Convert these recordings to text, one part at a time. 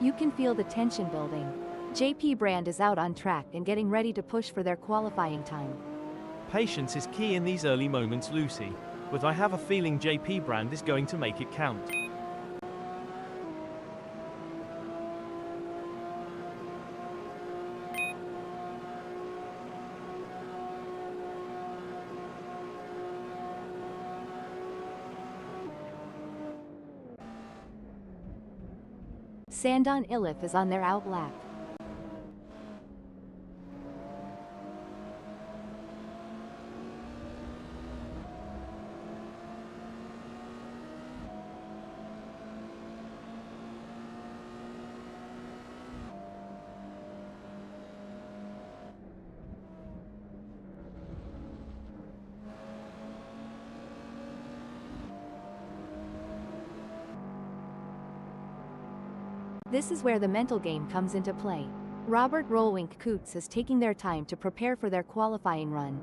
You can feel the tension building. JP Brand is out on track and getting ready to push for their qualifying time. Patience is key in these early moments, Lucy, but I have a feeling JP Brand is going to make it count. Sandon Ilif is on their out lap. This is where the mental game comes into play. Robert Rollwink Coots is taking their time to prepare for their qualifying run.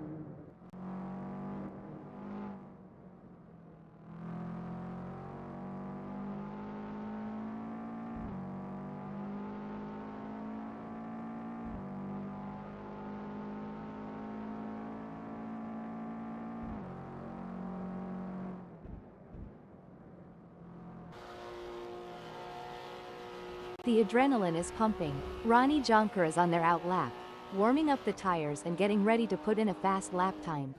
The adrenaline is pumping. Ronnie Jonker is on their out lap, warming up the tires and getting ready to put in a fast lap time.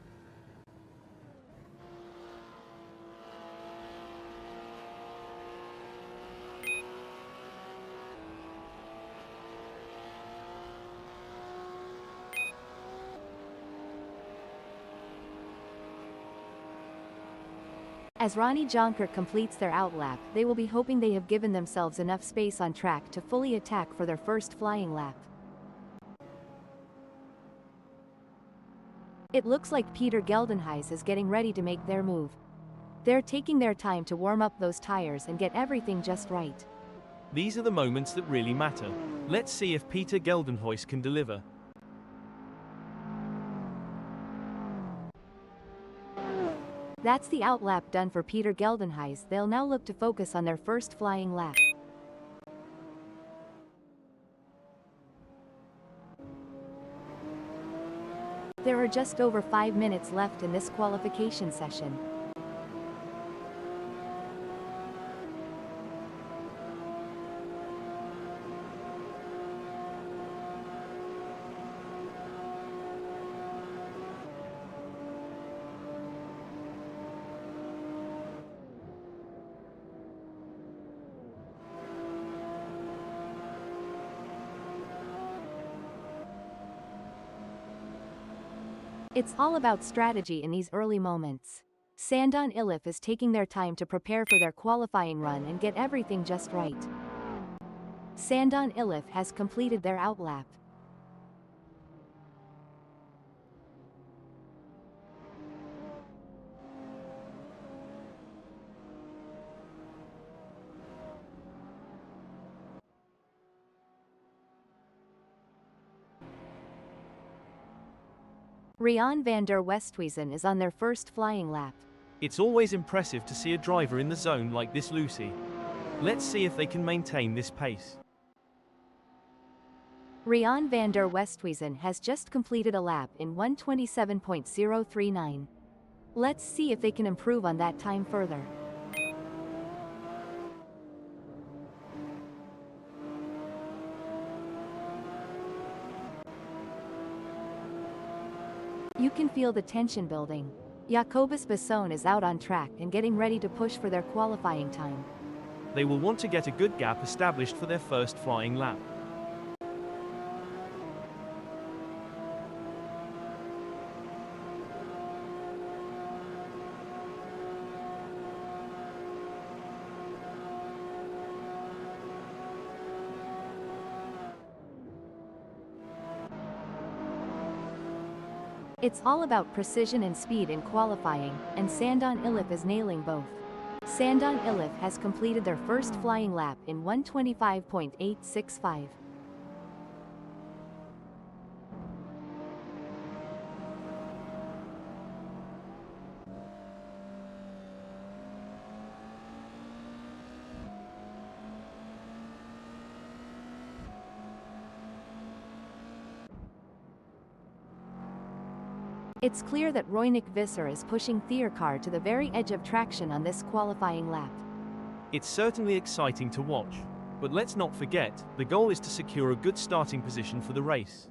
As Ronnie Jonker completes their out lap, they will be hoping they have given themselves enough space on track to fully attack for their first flying lap. It looks like Peter Geldenhuys is getting ready to make their move. They're taking their time to warm up those tires and get everything just right. These are the moments that really matter. Let's see if Peter Geldenhuys can deliver. That's the out lap done for Peter Geldenhuys. They'll now look to focus on their first flying lap. There are just over 5 minutes left in this qualification session. It's all about strategy in these early moments. Sandon Ilif is taking their time to prepare for their qualifying run and get everything just right. Sandon Ilif has completed their out lap. Rian van der Westhuizen is on their first flying lap. It's always impressive to see a driver in the zone like this, Lucy. Let's see if they can maintain this pace. Rian van der Westhuizen has just completed a lap in 1:27.039. Let's see if they can improve on that time further. You can feel the tension building. Jacobus Basson is out on track and getting ready to push for their qualifying time. They will want to get a good gap established for their first flying lap. It's all about precision and speed in qualifying, and Sandon Ilif is nailing both. Sandon Ilif has completed their first flying lap in 1:25.865. It's clear that Roynik Visser is pushing Thiercar to the very edge of traction on this qualifying lap. It's certainly exciting to watch. But let's not forget, the goal is to secure a good starting position for the race.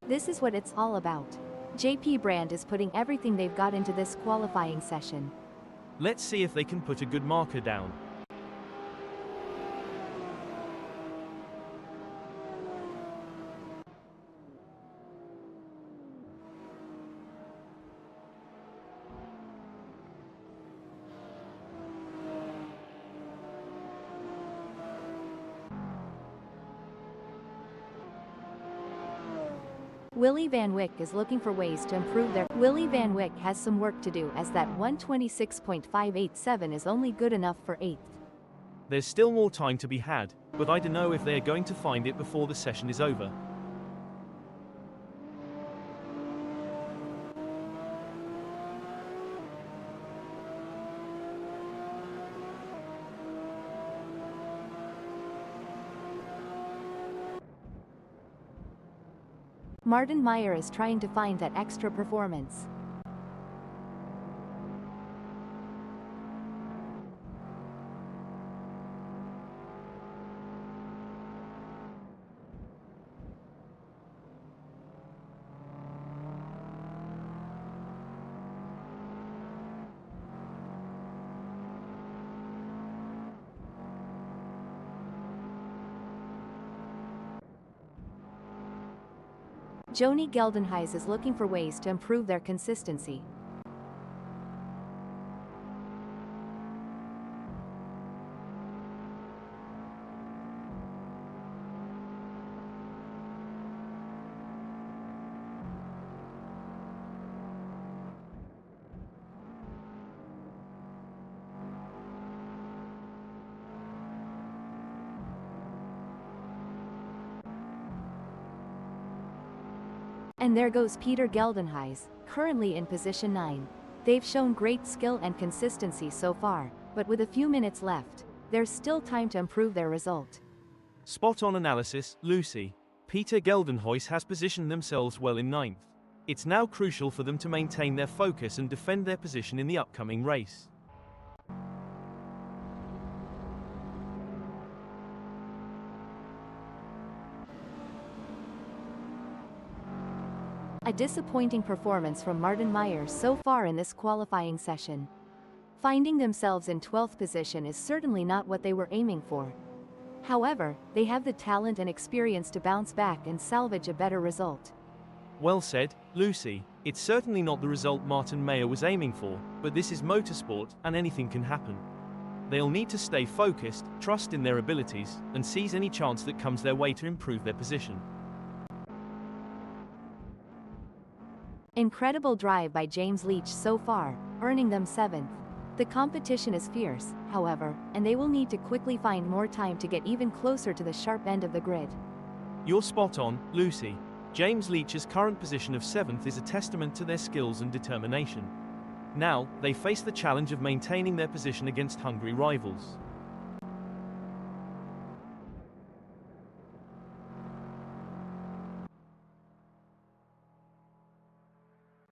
This is what it's all about. JP Brand is putting everything they've got into this qualifying session. Let's see if they can put a good marker down. Willy Van Wyck is looking for ways to improve their. Willy Van Wyck has some work to do, as that 1:26.587 is only good enough for 8th. There's still more time to be had, but I don't know if they are going to find it before the session is over. Martin Meyer is trying to find that extra performance. Joni Geldenhuys is looking for ways to improve their consistency. And there goes Peter Geldenhuys, currently in position 9. They've shown great skill and consistency so far, but with a few minutes left, there's still time to improve their result. Spot-on analysis, Lucy. Peter Geldenhuys has positioned themselves well in 9th. It's now crucial for them to maintain their focus and defend their position in the upcoming race. A disappointing performance from Martin Meyer so far in this qualifying session. Finding themselves in 12th position is certainly not what they were aiming for. However, they have the talent and experience to bounce back and salvage a better result. Well said, Lucy. It's certainly not the result Martin Meyer was aiming for, but this is motorsport, and anything can happen. They'll need to stay focused, trust in their abilities, and seize any chance that comes their way to improve their position. Incredible drive by James Leach so far, earning them 7th. The competition is fierce, however, and they will need to quickly find more time to get even closer to the sharp end of the grid. You're spot on, Lucy. James Leach's current position of 7th is a testament to their skills and determination. Now, they face the challenge of maintaining their position against hungry rivals.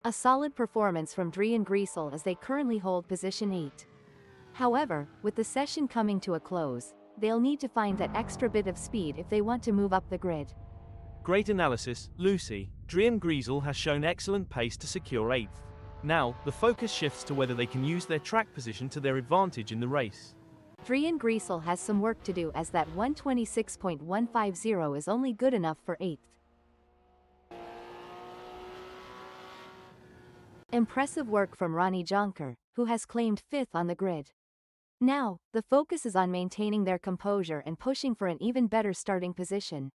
A solid performance from Drian Griesel as they currently hold position 8. However, with the session coming to a close, they'll need to find that extra bit of speed if they want to move up the grid. Great analysis, Lucy. Drian Griesel has shown excellent pace to secure 8th. Now, the focus shifts to whether they can use their track position to their advantage in the race. Drian Griesel has some work to do, as that 1:26.150 is only good enough for 8th. Impressive work from Ronnie Jonker, who has claimed 5th on the grid. Now, the focus is on maintaining their composure and pushing for an even better starting position.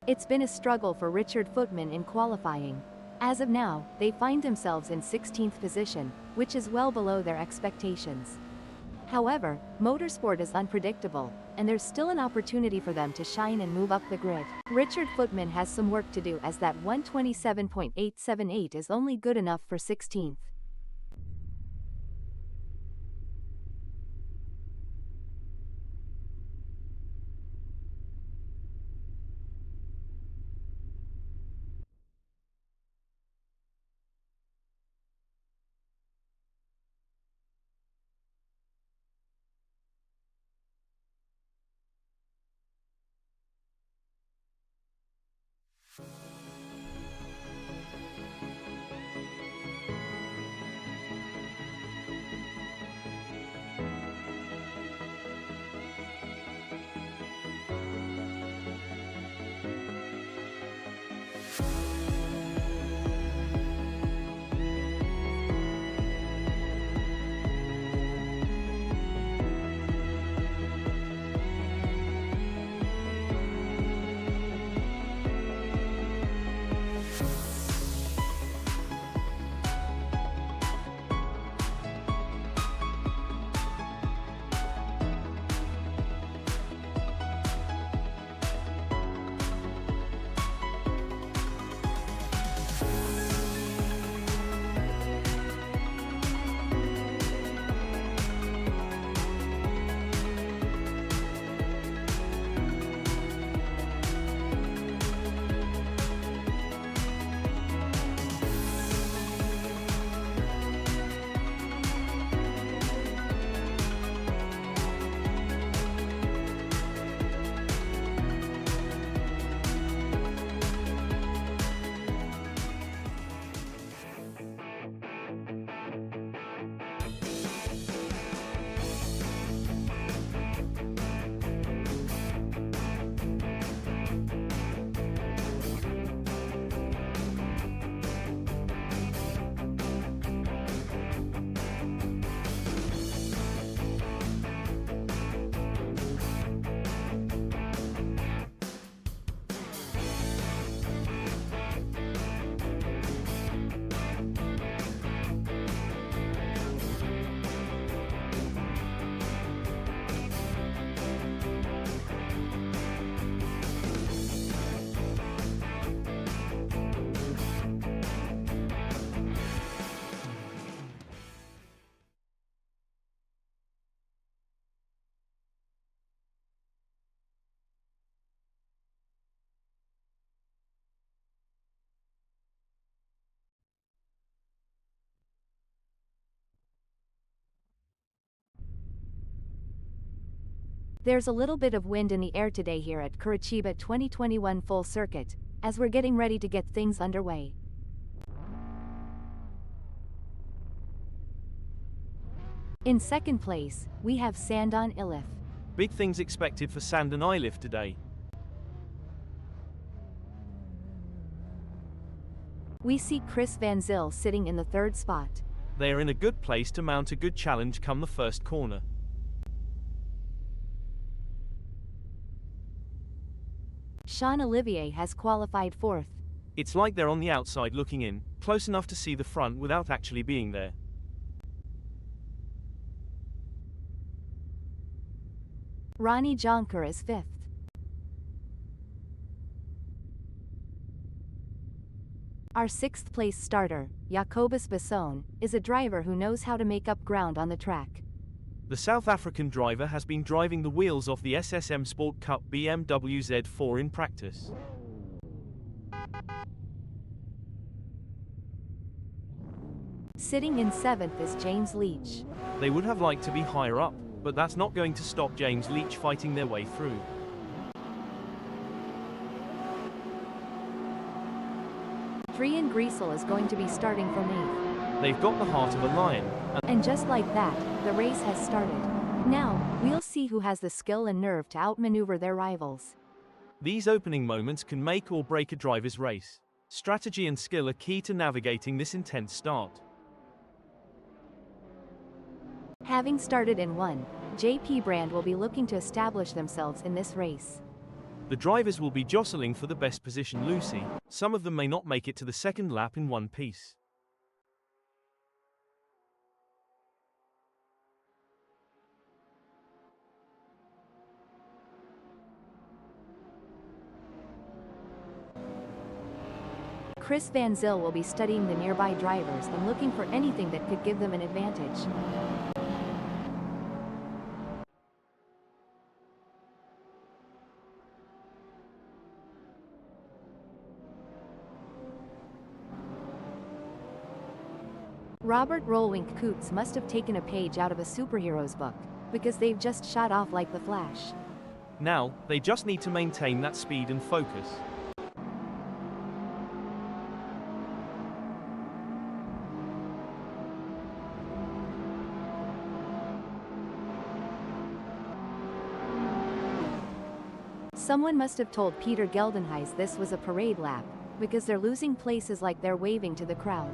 It's been a struggle for Richard Footman in qualifying. As of now, they find themselves in 16th position, which is well below their expectations. However, motorsport is unpredictable, and there's still an opportunity for them to shine and move up the grid. Richard Footman has some work to do as that 127.878 is only good enough for 16th. There's a little bit of wind in the air today here at CURITIBA 2021 Full Circuit, as we're getting ready to get things underway. In second place, we have Sandon Ilif. Big things expected for Sandon Ilif today. We see Chris Van Zyl sitting in the third spot. They are in a good place to mount a good challenge come the first corner. Sean Olivier has qualified fourth. It's like they're on the outside looking in, close enough to see the front without actually being there. Ronnie Jonker is fifth. Our sixth place starter, Jacobus Besson, is a driver who knows how to make up ground on the track. The South African driver has been driving the wheels off the SSM Sport Cup BMW Z4 in practice. Sitting in seventh is James Leach. They would have liked to be higher up, but that's not going to stop James Leach fighting their way through. Drian Griesel is going to be starting from eighth. They've got the heart of a lion. And just like that, the race has started. Now, we'll see who has the skill and nerve to outmaneuver their rivals. These opening moments can make or break a driver's race. Strategy and skill are key to navigating this intense start. Having started in 1, JP Brand will be looking to establish themselves in this race. The drivers will be jostling for the best position, Lucy. Some of them may not make it to the second lap in one piece. Chris Van Zyl will be studying the nearby drivers and looking for anything that could give them an advantage. Robert Rollwink Coots must have taken a page out of a superhero's book, because they've just shot off like the Flash. Now, they just need to maintain that speed and focus. Someone must have told Peter Geldenhuys this was a parade lap, because they're losing places like they're waving to the crowd.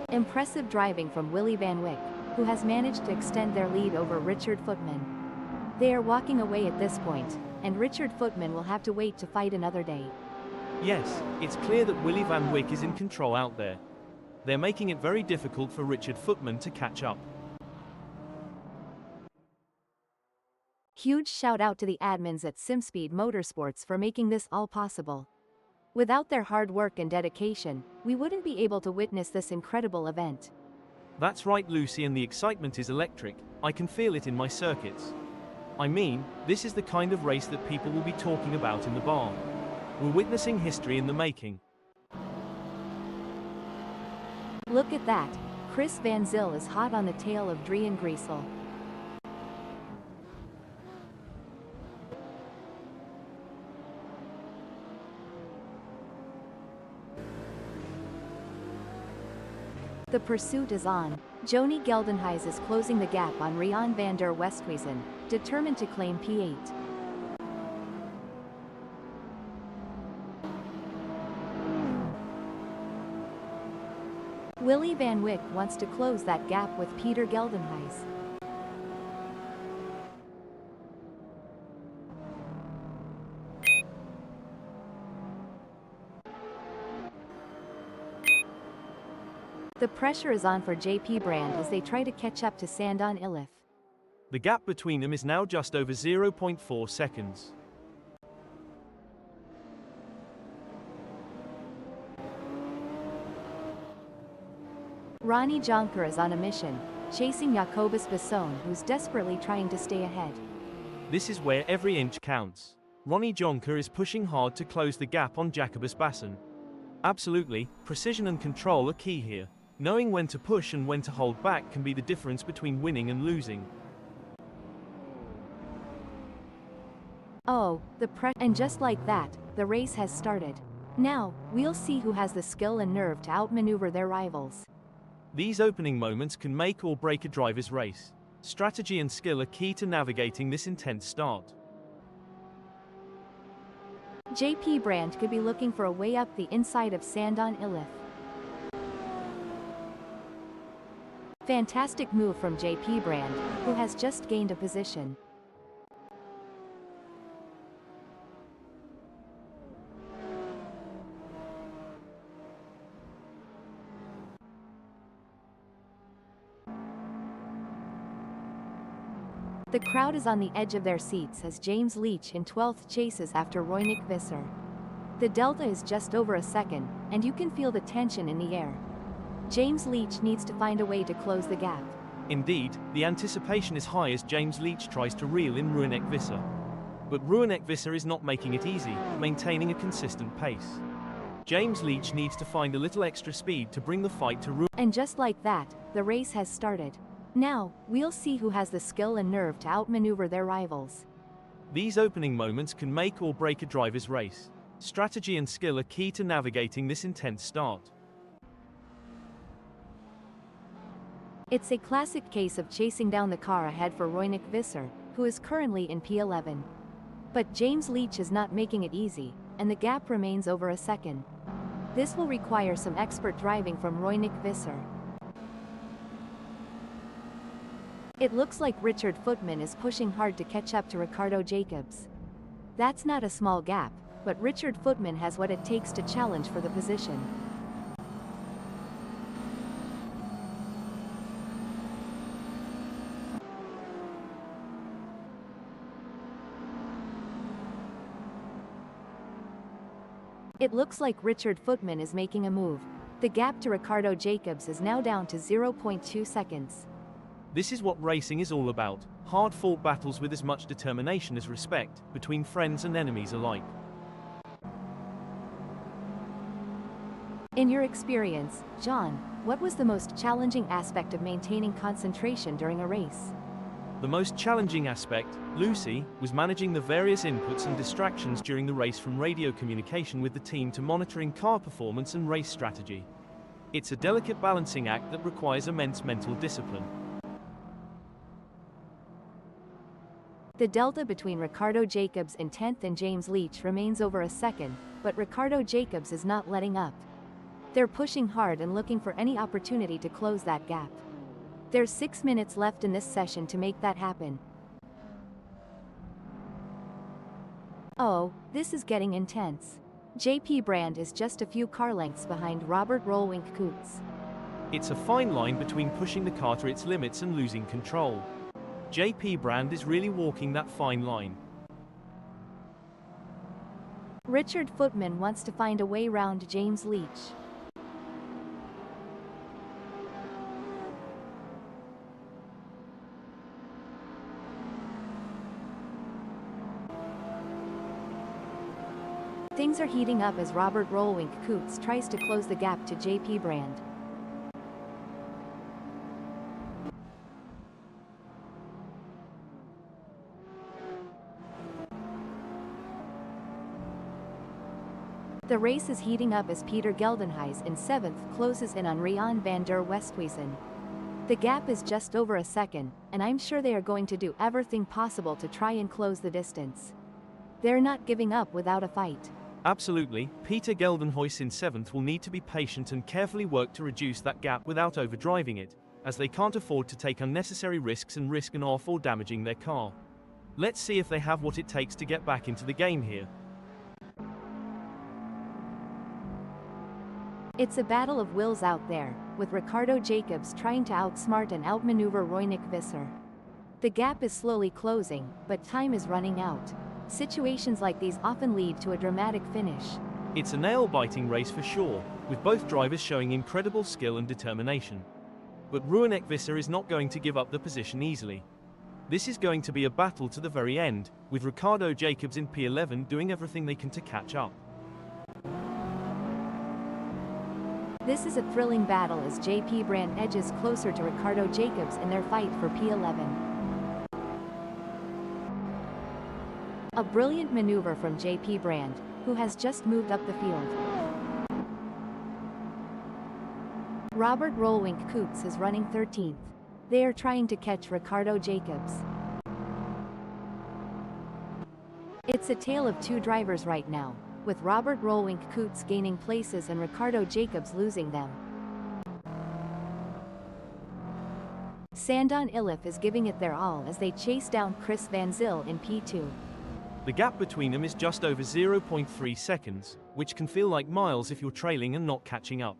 Impressive driving from Willy Van Wyck, who has managed to extend their lead over Richard Footman. They are walking away at this point, and Richard Footman will have to wait to fight another day. Yes, it's clear that Willy Van Wyck is in control out there. They're making it very difficult for Richard Footman to catch up. Huge shout out to the admins at Simspeed Motorsports for making this all possible. Without their hard work and dedication, we wouldn't be able to witness this incredible event. That's right, Lucy, and the excitement is electric. I can feel it in my circuits. I mean, this is the kind of race that people will be talking about in the barn. We're witnessing history in the making. Look at that, Chris Van Zyl is hot on the tail of Drian Griesel. The pursuit is on. Joni Geldenhuys is closing the gap on Rian van der Westhuizen, determined to claim P8. Willy Van Wyck wants to close that gap with Peter Geldenhuys. The pressure is on for JP Brand as they try to catch up to Sandon Iliffe. The gap between them is now just over 0.4 seconds. Ronnie Jonker is on a mission, chasing Jacobus Besson, who's desperately trying to stay ahead. This is where every inch counts. Ronnie Jonker is pushing hard to close the gap on Jacobus Besson. Absolutely, precision and control are key here. Knowing when to push and when to hold back can be the difference between winning and losing. Oh, and just like that, the race has started. Now, we'll see who has the skill and nerve to outmaneuver their rivals. These opening moments can make or break a driver's race. Strategy and skill are key to navigating this intense start. JP Brand could be looking for a way up the inside of Sandon Iliffe. Fantastic move from JP Brand, who has just gained a position. The crowd is on the edge of their seats as James Leach in 12th chases after Roynick Visser. The delta is just over a second, and you can feel the tension in the air. James Leach needs to find a way to close the gap. Indeed, the anticipation is high as James Leach tries to reel in Roynick Visser. But Roynick Visser is not making it easy, maintaining a consistent pace. James Leach needs to find a little extra speed to bring the fight to Roynick. And just like that, the race has started. Now, we'll see who has the skill and nerve to outmaneuver their rivals. These opening moments can make or break a driver's race. Strategy and skill are key to navigating this intense start. It's a classic case of chasing down the car ahead for Roynick Visser, who is currently in P11. But James Leach is not making it easy, and the gap remains over a second. This will require some expert driving from Roynick Visser. It looks like Richard Footman is pushing hard to catch up to Ricardo Jacobs. That's not a small gap, but Richard Footman has what it takes to challenge for the position. It looks like Richard Footman is making a move. The gap to Ricardo Jacobs is now down to 0.2 seconds. This is what racing is all about, hard-fought battles with as much determination as respect, between friends and enemies alike. In your experience, John, what was the most challenging aspect of maintaining concentration during a race? The most challenging aspect, Lucy, was managing the various inputs and distractions during the race, from radio communication with the team to monitoring car performance and race strategy. It's a delicate balancing act that requires immense mental discipline. The delta between Ricardo Jacobs in 10th and James Leach remains over a second, but Ricardo Jacobs is not letting up. They're pushing hard and looking for any opportunity to close that gap. There's 6 minutes left in this session to make that happen. Oh, this is getting intense. JP Brand is just a few car lengths behind Robert Rollwink Coots. It's a fine line between pushing the car to its limits and losing control. JP Brand is really walking that fine line. Richard Footman wants to find a way round James Leach. Things are heating up as Robert Rollwink Coots tries to close the gap to JP Brand. The race is heating up as Peter Geldenhuys in 7th closes in on Rian van der Westhuizen. The gap is just over a second, and I'm sure they are going to do everything possible to try and close the distance. They're not giving up without a fight. Absolutely, Peter Geldenhuys in 7th will need to be patient and carefully work to reduce that gap without overdriving it, as they can't afford to take unnecessary risks and risk an off or damaging their car. Let's see if they have what it takes to get back into the game here. It's a battle of wills out there, with Ricardo Jacobs trying to outsmart and outmaneuver Roynik Visser. The gap is slowly closing, but time is running out. Situations like these often lead to a dramatic finish. It's a nail-biting race for sure, with both drivers showing incredible skill and determination. But Roynik Visser is not going to give up the position easily. This is going to be a battle to the very end, with Ricardo Jacobs in P11 doing everything they can to catch up. This is a thrilling battle as JP Brand edges closer to Ricardo Jacobs in their fight for P11. A brilliant maneuver from JP Brand, who has just moved up the field. Robert Rollwink Coots is running 13th. They are trying to catch Ricardo Jacobs. It's a tale of two drivers right now, with Robert Rollwink Coots gaining places and Ricardo Jacobs losing them. Sandon Iliffe is giving it their all as they chase down Chris Van Zyl in P2. The gap between them is just over 0.3 seconds, which can feel like miles if you're trailing and not catching up.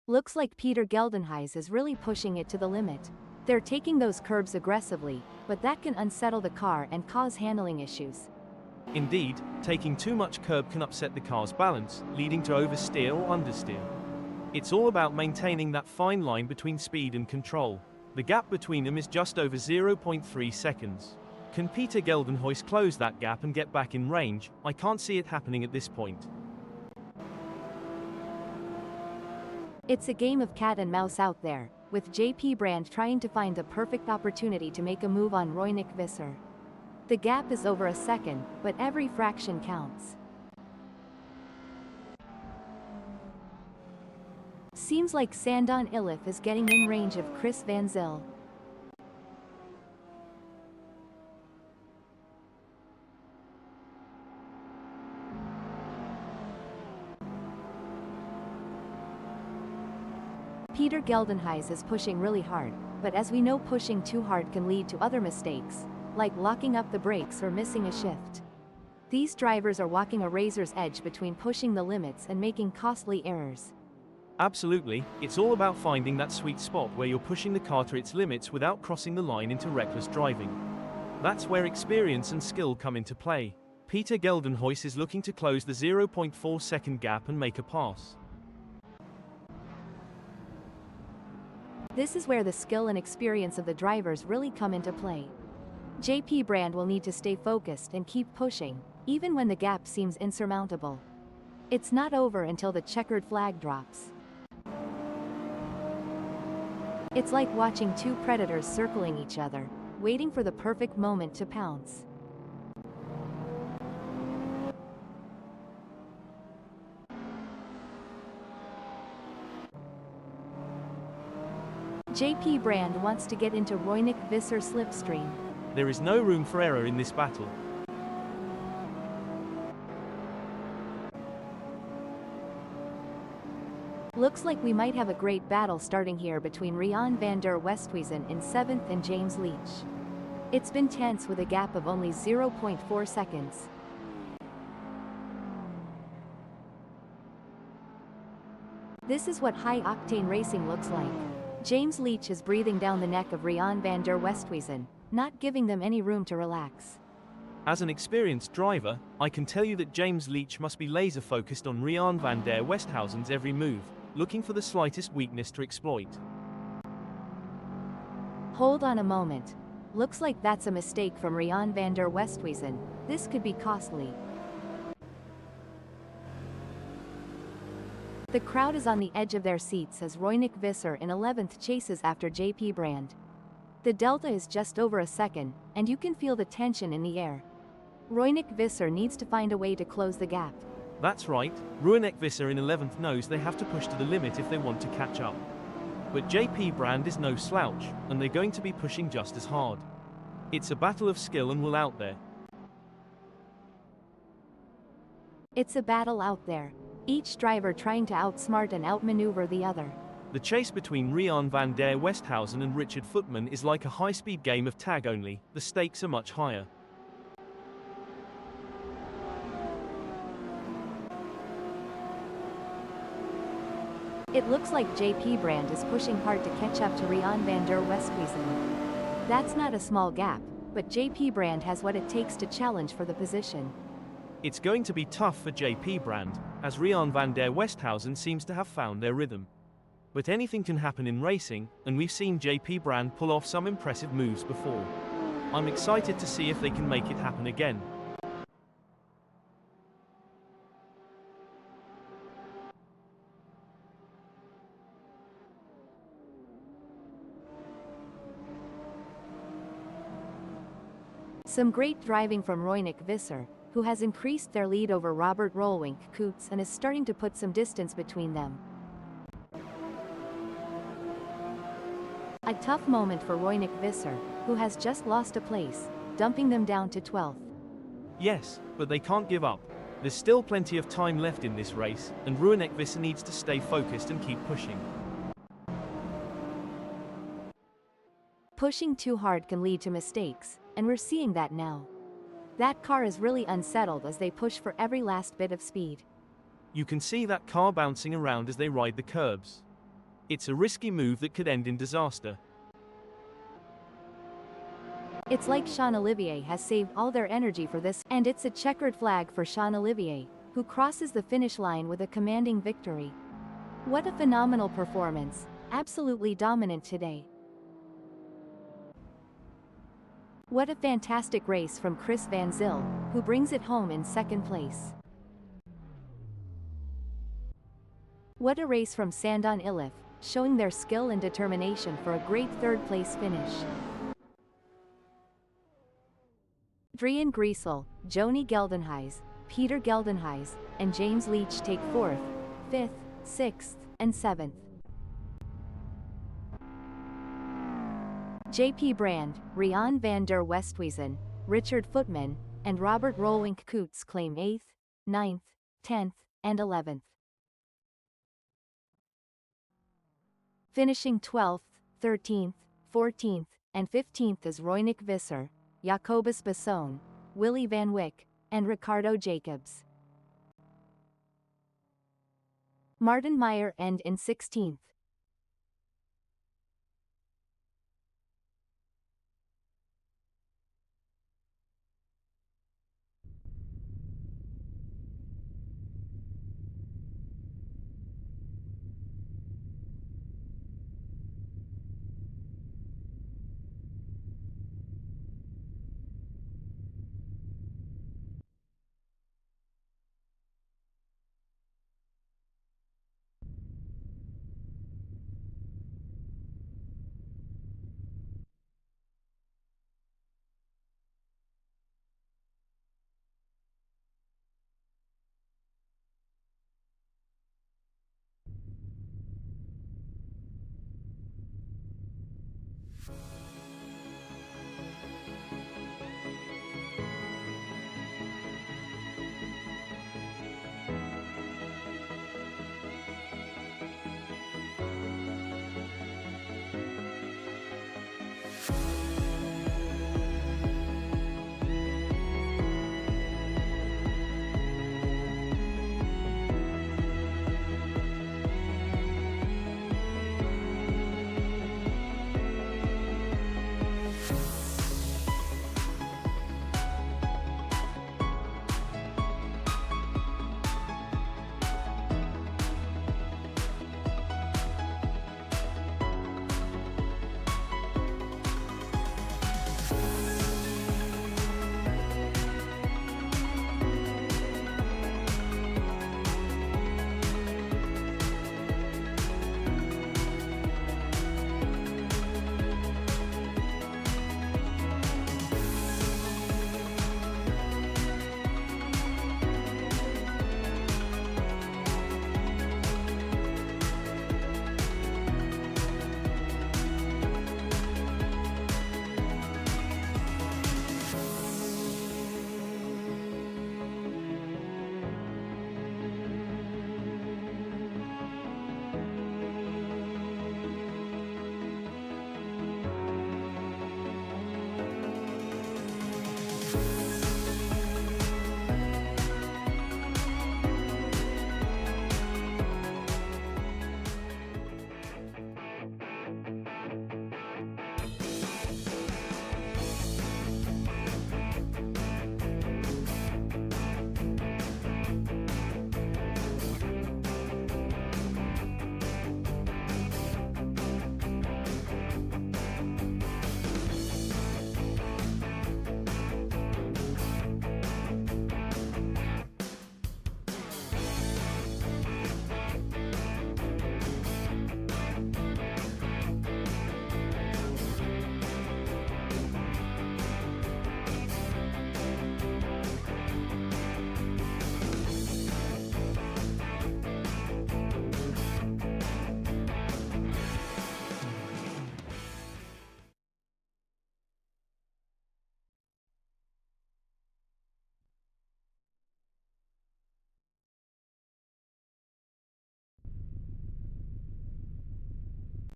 Looks like Peter Geldenhuys is really pushing it to the limit. They're taking those curbs aggressively, but that can unsettle the car and cause handling issues. Indeed, taking too much curb can upset the car's balance, leading to oversteer or understeer. It's all about maintaining that fine line between speed and control. The gap between them is just over 0.3 seconds. Can Peter Geldenhuys close that gap and get back in range? I can't see it happening at this point. It's a game of cat and mouse out there, with JP Brand trying to find the perfect opportunity to make a move on Roynik Visser. The gap is over a second, but every fraction counts. Seems like Sandon Iliffe is getting in range of Chris Van Zyl. Peter Geldenhuys is pushing really hard, but as we know, pushing too hard can lead to other mistakes, like locking up the brakes or missing a shift. These drivers are walking a razor's edge between pushing the limits and making costly errors. Absolutely, it's all about finding that sweet spot where you're pushing the car to its limits without crossing the line into reckless driving. That's where experience and skill come into play. Peter Geldenhuys is looking to close the 0.4-second gap and make a pass. This is where the skill and experience of the drivers really come into play. JP Brand will need to stay focused and keep pushing, even when the gap seems insurmountable. It's not over until the checkered flag drops. It's like watching two predators circling each other, waiting for the perfect moment to pounce. JP Brand wants to get into Roinick Visser slipstream. There is no room for error in this battle. Looks like we might have a great battle starting here between Rian van der Westhuizen in 7th and James Leach. It's been tense with a gap of only 0.4 seconds. This is what high-octane racing looks like. James Leach is breathing down the neck of Rian van der Westhuizen, not giving them any room to relax. As an experienced driver, I can tell you that James Leach must be laser-focused on Rian van der Westhuizen's every move, looking for the slightest weakness to exploit. Hold on a moment. Looks like that's a mistake from Rian van der Westhuizen. This could be costly. The crowd is on the edge of their seats as Roinick Visser in 11th chases after JP Brand. The delta is just over a second, and you can feel the tension in the air. Roinick Visser needs to find a way to close the gap. That's right, Roinick Visser in 11th knows they have to push to the limit if they want to catch up. But JP Brand is no slouch, and they're going to be pushing just as hard. It's a battle of skill and will out there. It's a battle out there. Each driver trying to outsmart and outmaneuver the other. The chase between Rian van der Westhuizen and Richard Footman is like a high-speed game of tag only, the stakes are much higher. It looks like JP Brand is pushing hard to catch up to Rian van der Westhuizen. That's not a small gap, but JP Brand has what it takes to challenge for the position. It's going to be tough for JP Brand, as Rian van der Westhuizen seems to have found their rhythm. But anything can happen in racing, and we've seen JP Brand pull off some impressive moves before. I'm excited to see if they can make it happen again. Some great driving from Roinick Visser, who has increased their lead over Robert Roelwink Koets and is starting to put some distance between them. A tough moment for Roinick Visser, who has just lost a place, dumping them down to 12th. Yes, but they can't give up. There's still plenty of time left in this race, and Roinick Visser needs to stay focused and keep pushing. Pushing too hard can lead to mistakes, and we're seeing that now. That car is really unsettled as they push for every last bit of speed. You can see that car bouncing around as they ride the curbs. It's a risky move that could end in disaster. It's like Jean-Olivier has saved all their energy for this, and it's a checkered flag for Jean-Olivier, who crosses the finish line with a commanding victory. What a phenomenal performance, absolutely dominant today. What a fantastic race from Chris Van Zyl, who brings it home in 2nd place. What a race from Sandon Ilif, showing their skill and determination for a great 3rd place finish. Drian Griesel, Joni Geldenhuys, Peter Geldenhuys, and James Leach take 4th, 5th, 6th, and 7th. JP Brand, Rian van der Westhuizen, Richard Footman, and Robert Roelwink Koets claim 8th, 9th, 10th, and 11th. Finishing 12th, 13th, 14th, and 15th is Roinick Visser, Jacobus Basson, Willy van Wyk, and Ricardo Jacobs. Martin Meyer end in 16th.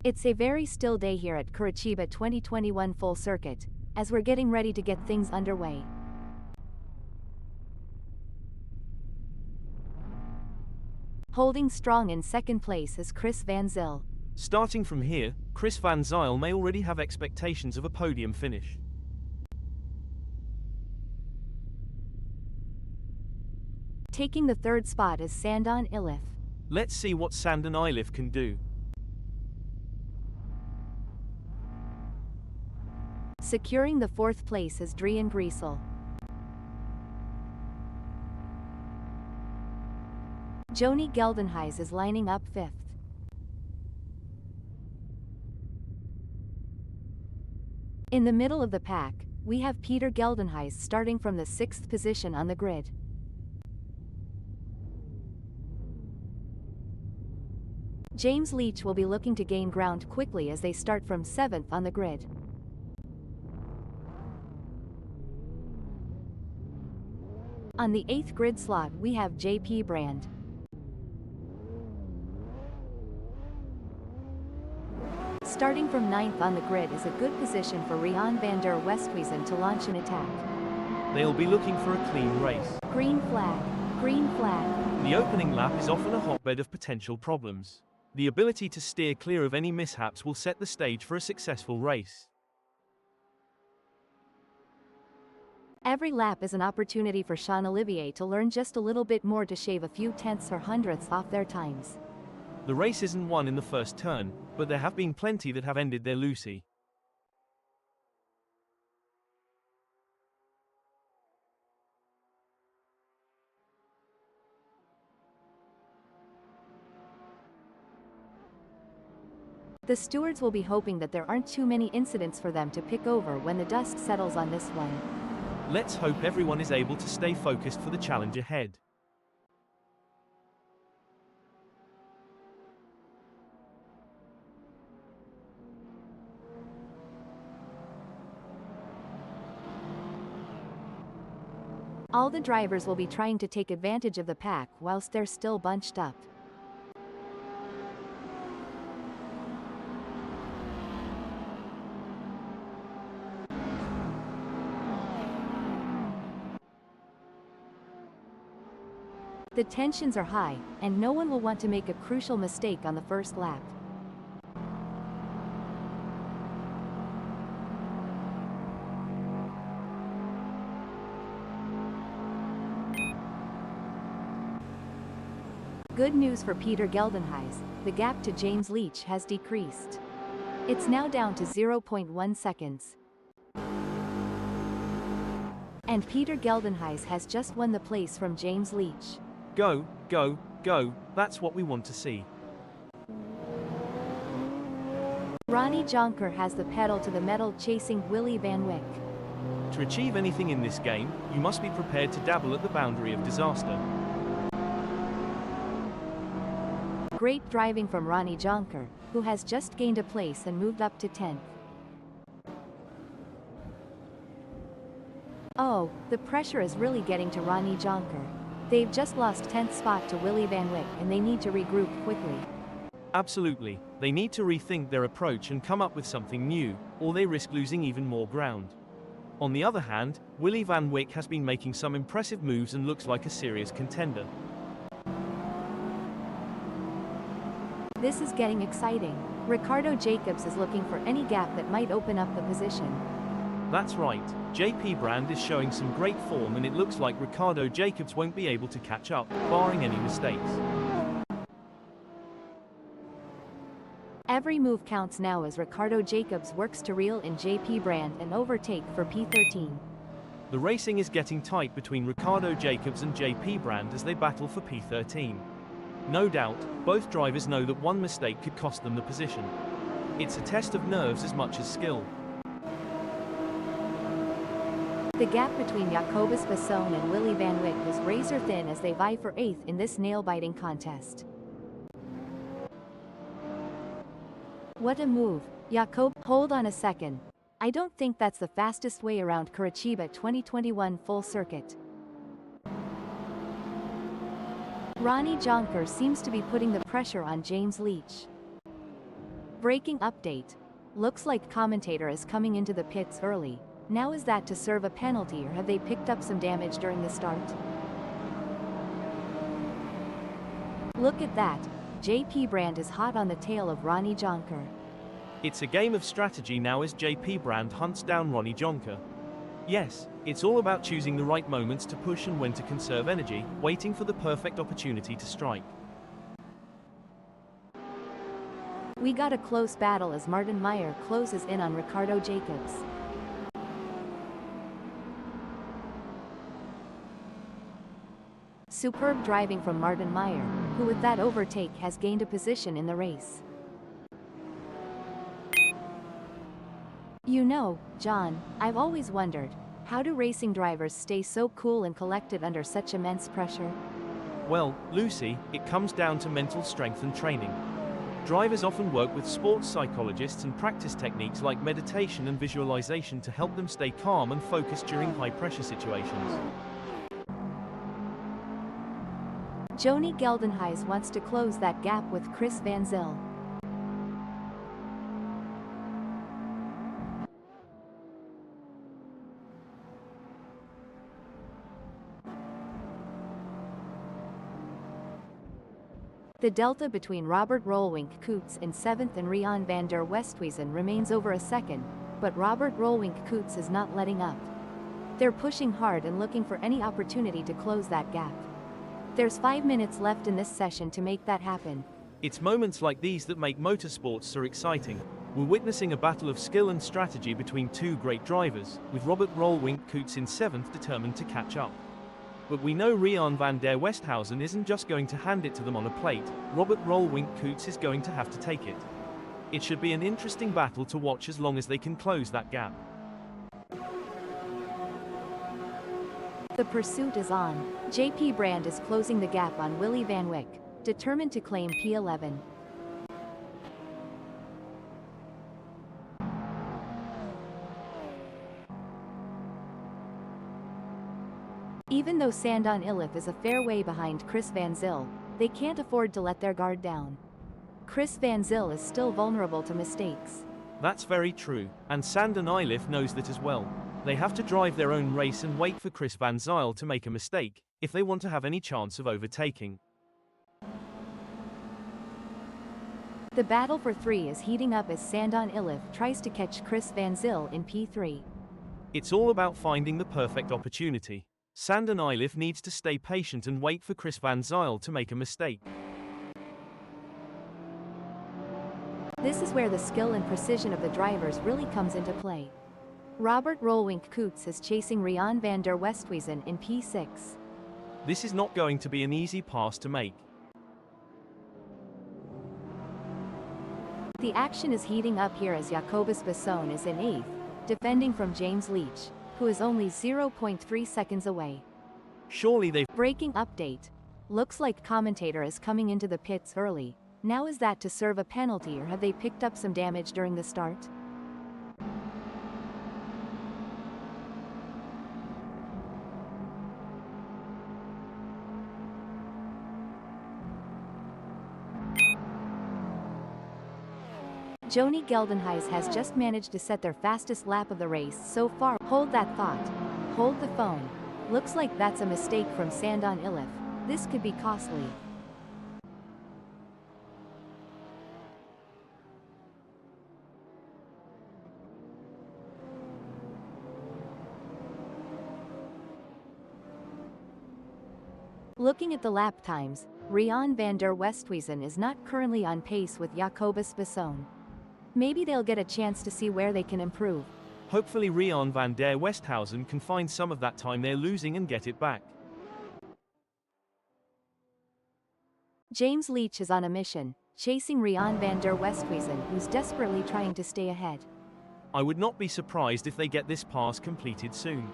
It's a very still day here at CURITIBA 2021 Full Circuit, as we're getting ready to get things underway. Holding strong in second place is Chris Van Zyl. Starting from here, Chris Van Zyl may already have expectations of a podium finish. Taking the third spot is Sandon Ilif. Let's see what Sandon Ilif can do. Securing the fourth place is Drian Griesel. Joni Geldenhuys is lining up fifth. In the middle of the pack, we have Peter Geldenhuys starting from the sixth position on the grid. James Leach will be looking to gain ground quickly as they start from seventh on the grid. On the eighth grid slot we have JP Brand. Starting from ninth on the grid is a good position for Rian van der Westhuizen to launch an attack. They'll be looking for a clean race. Green flag. Green flag. The opening lap is often a hotbed of potential problems. The ability to steer clear of any mishaps will set the stage for a successful race. Every lap is an opportunity for Jean-Olivier to learn just a little bit more to shave a few tenths or hundredths off their times. The race isn't won in the first turn, but there have been plenty that have ended there loosey. The stewards will be hoping that there aren't too many incidents for them to pick over when the dust settles on this one. Let's hope everyone is able to stay focused for the challenge ahead. All the drivers will be trying to take advantage of the pack whilst they're still bunched up. The tensions are high, and no one will want to make a crucial mistake on the first lap. Good news for Peter Geldenhuys, the gap to James Leach has decreased. It's now down to 0.1 seconds. And Peter Geldenhuys has just won the place from James Leach. Go, go, go, that's what we want to see. Ronnie Jonker has the pedal to the metal chasing Willy Van Wyk. To achieve anything in this game, you must be prepared to dabble at the boundary of disaster. Great driving from Ronnie Jonker, who has just gained a place and moved up to 10th. Oh, the pressure is really getting to Ronnie Jonker. They've just lost 10th spot to Willy Van Wyk and they need to regroup quickly. Absolutely, they need to rethink their approach and come up with something new, or they risk losing even more ground. On the other hand, Willy Van Wyk has been making some impressive moves and looks like a serious contender. This is getting exciting. Ricardo Jacobs is looking for any gap that might open up the position. That's right, JP Brand is showing some great form and it looks like Ricardo Jacobs won't be able to catch up, barring any mistakes. Every move counts now as Ricardo Jacobs works to reel in JP Brand and overtake for P13. The racing is getting tight between Ricardo Jacobs and JP Brand as they battle for P13. No doubt, both drivers know that one mistake could cost them the position. It's a test of nerves as much as skill. The gap between Jacobus Vasson and Willy Van Wyk is razor thin as they vie for 8th in this nail-biting contest. What a move, Jacob. Hold on a second. I don't think that's the fastest way around CURITIBA 2021 Full Circuit. Ronnie Jonker seems to be putting the pressure on James Leach. Breaking update. Looks like commentator is coming into the pits early. Now is that to serve a penalty or have they picked up some damage during the start? Look at that. JP Brand is hot on the tail of Ronnie Jonker. It's a game of strategy now as JP Brand hunts down Ronnie Jonker. Yes, it's all about choosing the right moments to push and when to conserve energy, waiting for the perfect opportunity to strike. We got a close battle as Martin Meyer closes in on Ricardo Jacobs. Superb driving from Martin Meyer, who with that overtake has gained a position in the race. You know, John, I've always wondered, how do racing drivers stay so cool and collected under such immense pressure? Well, Lucy, it comes down to mental strength and training. Drivers often work with sports psychologists and practice techniques like meditation and visualization to help them stay calm and focused during high-pressure situations. Joni Geldenhuys wants to close that gap with Chris Van Zyl. The delta between Robert Roelwink-Koets in 7th and Rian van der Westhuizen remains over a second, but Robert Roelwink-Koets is not letting up. They're pushing hard and looking for any opportunity to close that gap. There's 5 minutes left in this session to make that happen. It's moments like these that make motorsports so exciting. We're witnessing a battle of skill and strategy between two great drivers, with Robert Roelwink-Koets in 7th determined to catch up. But we know Rian van der Westhuizen isn't just going to hand it to them on a plate. Robert Roelwink-Koets is going to have to take it. It should be an interesting battle to watch as long as they can close that gap. The pursuit is on. JP Brand is closing the gap on Willy Van Wyck, determined to claim P11. Even though Sandon Iliffe is a fair way behind Chris Van Zyl, they can't afford to let their guard down. Chris Van Zyl is still vulnerable to mistakes. That's very true, and Sandon Iliffe knows that as well. They have to drive their own race and wait for Chris Van Zyl to make a mistake, if they want to have any chance of overtaking. The battle for 3 is heating up as Sandon Iliffe tries to catch Chris Van Zyl in P3. It's all about finding the perfect opportunity. Sandon Iliffe needs to stay patient and wait for Chris Van Zyl to make a mistake. This is where the skill and precision of the drivers really comes into play. Robert Roelwink-Koets is chasing Rian van der Westhuizen in P6. This is not going to be an easy pass to make. The action is heating up here as Jacobus Basson is in 8th, defending from James Leach, who is only 0.3 seconds away. Surely they've... Breaking update. Looks like commentator is coming into the pits early. Now is that to serve a penalty or have they picked up some damage during the start? Joni Geldenhuys has just managed to set their fastest lap of the race so far. Hold that thought. Hold the phone. Looks like that's a mistake from Sandon Iliffe. This could be costly. Looking at the lap times, Rian van der Westhuizen is not currently on pace with Jacobus Basson. Maybe they'll get a chance to see where they can improve. Hopefully Rian van der Westhuizen can find some of that time they're losing and get it back. James Leach is on a mission, chasing Rian van der Westhuizen, who's desperately trying to stay ahead. I would not be surprised if they get this pass completed soon.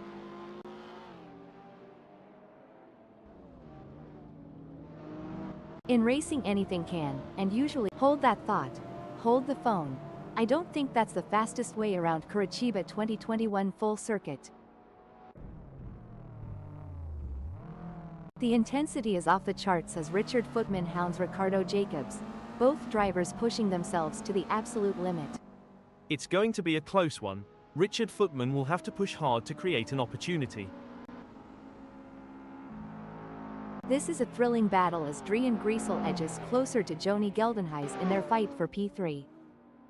In racing anything can, and usually, hold that thought. Hold the phone. I don't think that's the fastest way around Curitiba 2021 full circuit. The intensity is off the charts as Richard Footman hounds Ricardo Jacobs, both drivers pushing themselves to the absolute limit. It's going to be a close one. Richard Footman will have to push hard to create an opportunity. This is a thrilling battle as Drian Griesel edges closer to Joni Geldenhuys in their fight for P3.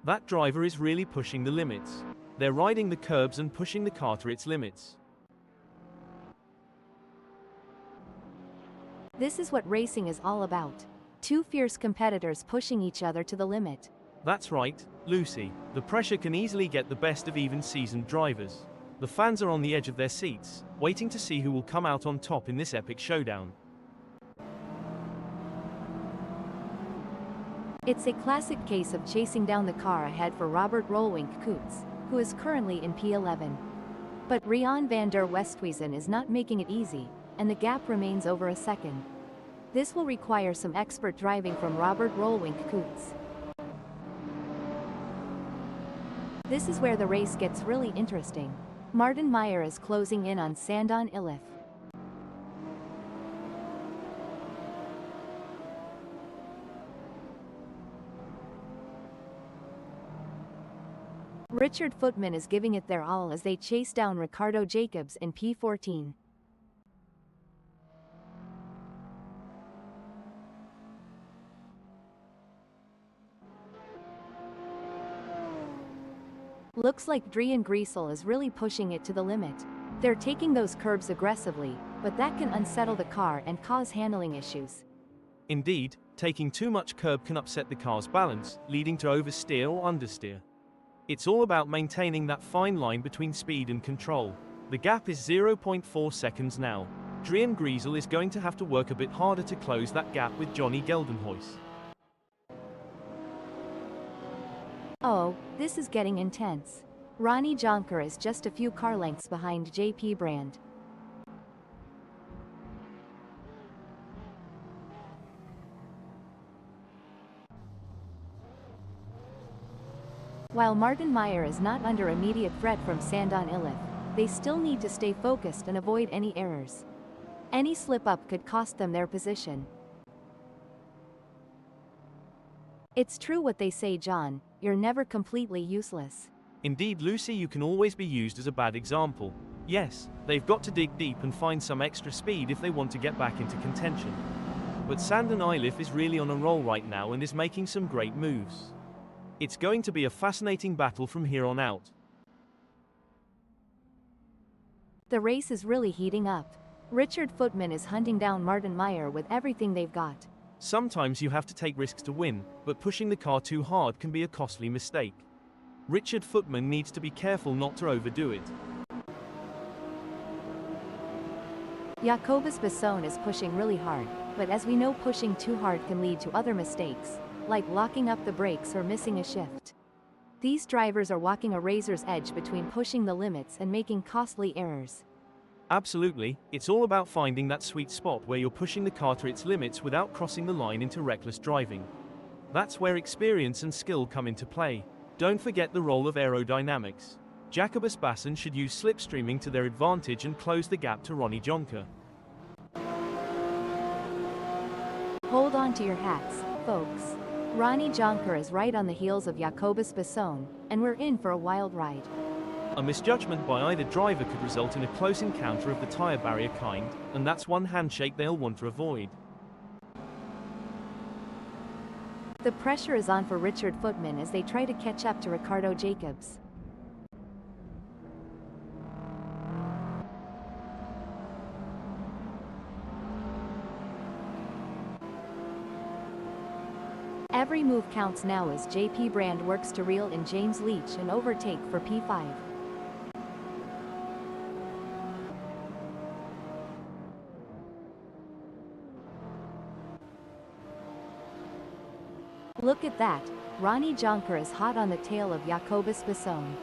That driver is really pushing the limits. They're riding the curbs and pushing the car to its limits. This is what racing is all about. Two fierce competitors pushing each other to the limit. That's right, Lucy. The pressure can easily get the best of even seasoned drivers. The fans are on the edge of their seats, waiting to see who will come out on top in this epic showdown. It's a classic case of chasing down the car ahead for Robert Roelvink-Koets, who is currently in P11. But Rian van der Westhuizen is not making it easy, and the gap remains over a second. This will require some expert driving from Robert Roelvink-Koets. This is where the race gets really interesting. Martin Meyer is closing in on Sandon Iliffe. Richard Footman is giving it their all as they chase down Ricardo Jacobs in P14. Looks like Drian Griesel is really pushing it to the limit. They're taking those curbs aggressively, but that can unsettle the car and cause handling issues. Indeed, taking too much curb can upset the car's balance, leading to oversteer or understeer. It's all about maintaining that fine line between speed and control. The gap is 0.4 seconds now. Drian Griesel is going to have to work a bit harder to close that gap with Joni Geldenhuys. Oh, this is getting intense. Ronnie Jonker is just a few car lengths behind JP Brand. While Martin Meyer is not under immediate threat from Sandon Iliffe, they still need to stay focused and avoid any errors. Any slip-up could cost them their position. It's true what they say, John, you're never completely useless. Indeed, Lucy, you can always be used as a bad example. Yes, they've got to dig deep and find some extra speed if they want to get back into contention. But Sandon Iliffe is really on a roll right now and is making some great moves. It's going to be a fascinating battle from here on out. The race is really heating up. Richard Footman is hunting down Martin Meyer with everything they've got. Sometimes you have to take risks to win, but pushing the car too hard can be a costly mistake. Richard Footman needs to be careful not to overdo it. Jacobus Besson is pushing really hard, but as we know, pushing too hard can lead to other mistakes, like locking up the brakes or missing a shift. These drivers are walking a razor's edge between pushing the limits and making costly errors. Absolutely, it's all about finding that sweet spot where you're pushing the car to its limits without crossing the line into reckless driving. That's where experience and skill come into play. Don't forget the role of aerodynamics. Jacobus Besson should use slipstreaming to their advantage and close the gap to Ronnie Jonker. Hold on to your hats, folks. Ronnie Jonker is right on the heels of Jacobus Besson, and we're in for a wild ride. A misjudgment by either driver could result in a close encounter of the tyre barrier kind, and that's one handshake they'll want to avoid. The pressure is on for Richard Footman as they try to catch up to Ricardo Jacobs. Every move counts now as JP Brand works to reel in James Leach and overtake for P5. Look at that, Ronnie Jonker is hot on the tail of Jacobus Besson.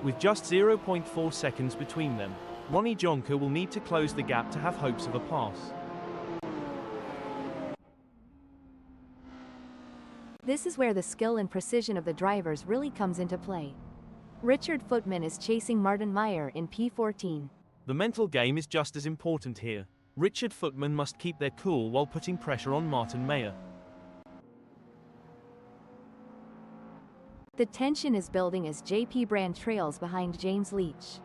With just 0.4 seconds between them, Ronnie Jonker will need to close the gap to have hopes of a pass. This is where the skill and precision of the drivers really comes into play. Richard Footman is chasing Martin Meyer in P14. The mental game is just as important here. Richard Footman must keep their cool while putting pressure on Martin Meyer. The tension is building as JP Brand trails behind James Leach.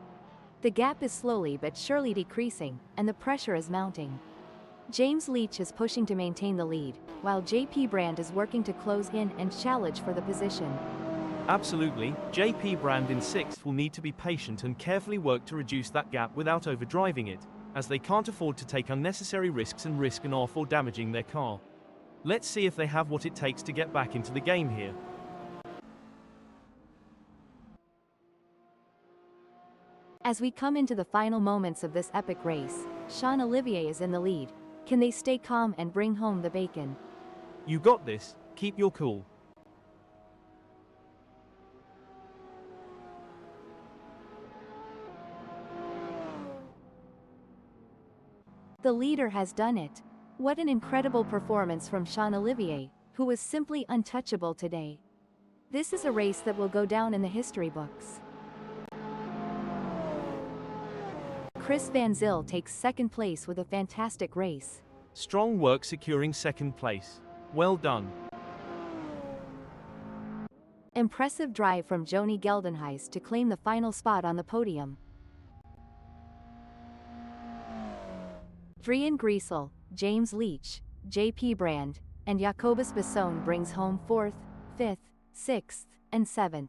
The gap is slowly but surely decreasing, and the pressure is mounting. James Leach is pushing to maintain the lead, while JP Brand is working to close in and challenge for the position. Absolutely, JP Brand in 6th will need to be patient and carefully work to reduce that gap without overdriving it, as they can't afford to take unnecessary risks and risk an off or damaging their car. Let's see if they have what it takes to get back into the game here. As we come into the final moments of this epic race, Sean Olivier is in the lead. Can they stay calm and bring home the bacon? You got this, keep your cool. The leader has done it. What an incredible performance from Sean Olivier, who was simply untouchable today. This is a race that will go down in the history books. Chris Van Zyl takes second place with a fantastic race. Strong work securing second place. Well done. Impressive drive from Joni Geldenhuys to claim the final spot on the podium. Vrian Griesel, James Leach, JP Brand, and Jacobus Besson brings home 4th, 5th, 6th, and 7th.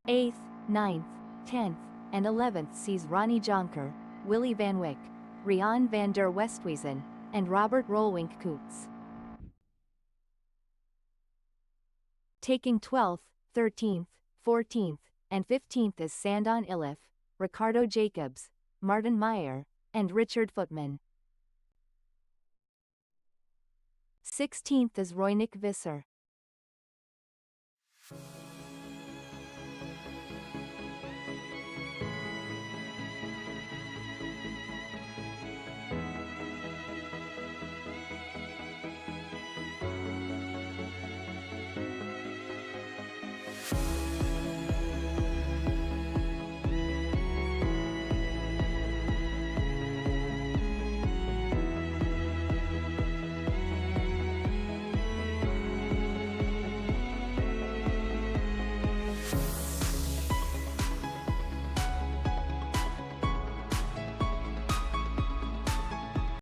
8th, 9th, 10th, and 11th sees Ronnie Jonker, Willy Van Wyk, Rian van der Westhuizen, and Robert Rolwink Koets. Taking 12th, 13th, 14th, and 15th is Sandon Iliffe, Ricardo Jacobs, Martin Meyer, and Richard Footman. 16th is Roynik Visser.